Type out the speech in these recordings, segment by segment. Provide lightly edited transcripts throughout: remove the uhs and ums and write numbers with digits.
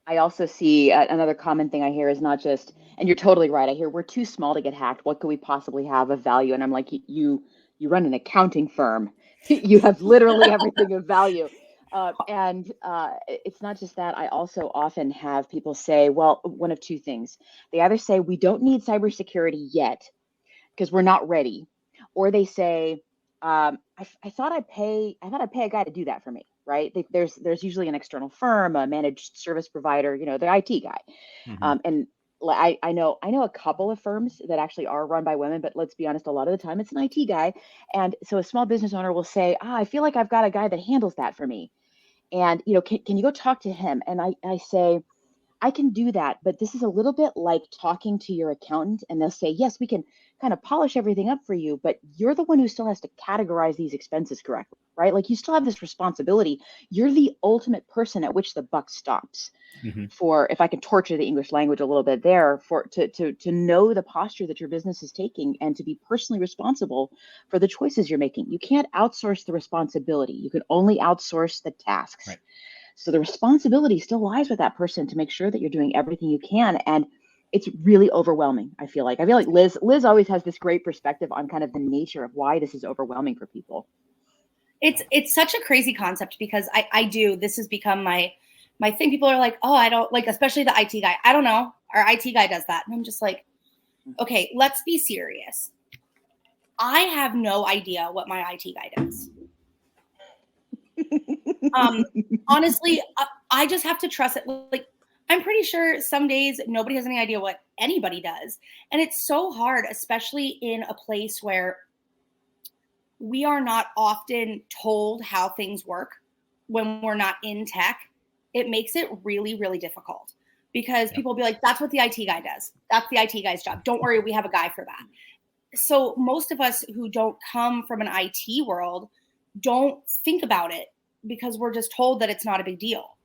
I also see another common thing I hear is not just, and you're totally right. I hear we're too small to get hacked. What could we possibly have of value? And I'm like, you run an accounting firm. You have literally everything of value. It's not just that. I also often have people say, well, one of two things. They either say we don't need cybersecurity yet because we're not ready, or they say, I thought I'd pay a guy to do that for me, right? There's usually an external firm, a managed service provider, the IT guy, Hmm. and I know a couple of firms that actually are run by women, but let's be honest, a lot of the time it's an IT guy, and so a small business owner will say, I feel like I've got a guy that handles that for me, and can you go talk to him? And I say, I can do that, but this is a little bit like talking to your accountant, and they'll say, yes, we can kind of polish everything up for you, but you're the one who still has to categorize these expenses correctly, right? Like you still have this responsibility. You're the ultimate person at which the buck stops. Hmm. For, if I can torture the English language a little bit there, for to know the posture that your business is taking and to be personally responsible for the choices you're making. You can't outsource the responsibility. You can only outsource the tasks. Right. So the responsibility still lies with that person to make sure that you're doing everything you can. And it's really overwhelming. I feel like Liz always has this great perspective on kind of the nature of why this is overwhelming for people. It's such a crazy concept because I do, this has become my thing. People are like, oh, I don't like, especially the IT guy. I don't know. Our IT guy does that. And I'm just like, okay, let's be serious. I have no idea what my IT guy does. Honestly, I just have to trust it. Like, I'm pretty sure some days nobody has any idea what anybody does. And it's so hard, especially in a place where we are not often told how things work when we're not in tech. It makes it really, really difficult because Yeah. people will be like, that's what the IT guy does. That's the IT guy's job. Don't worry, we have a guy for that. So most of us who don't come from an IT world don't think about it because we're just told that it's not a big deal.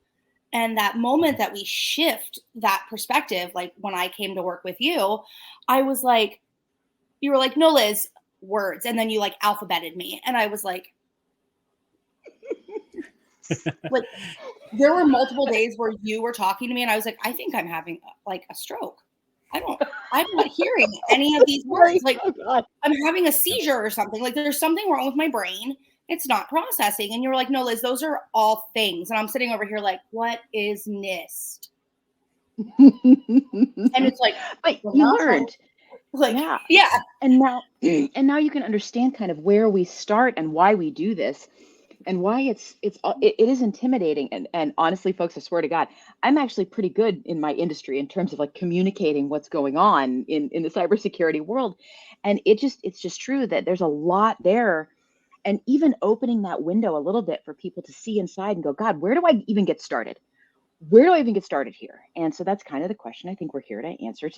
And that moment that we shift that perspective, like when I came to work with you, I was like, you were like, no, Liz, words. And then you like alphabeted me. And I was like, there were multiple days where you were talking to me and I was like, I think I'm having like a stroke. I'm not hearing any of these words. Like I'm having a seizure or something. Like there's something wrong with my brain. It's not processing. And you were like, no, Liz, those are all things. And I'm sitting over here like, what is NIST? And it's like, But well, you now, learned. like, Yeah. yeah. And now you can understand kind of where we start and why we do this and why it is intimidating. And honestly, folks, I swear to God, I'm actually pretty good in my industry in terms of like communicating what's going on in the cybersecurity world. And it's just true that there's a lot there. And even opening that window a little bit for people to see inside and go, God, where do I even get started? Where do I even get started here? And so that's kind of the question I think we're here to answer today.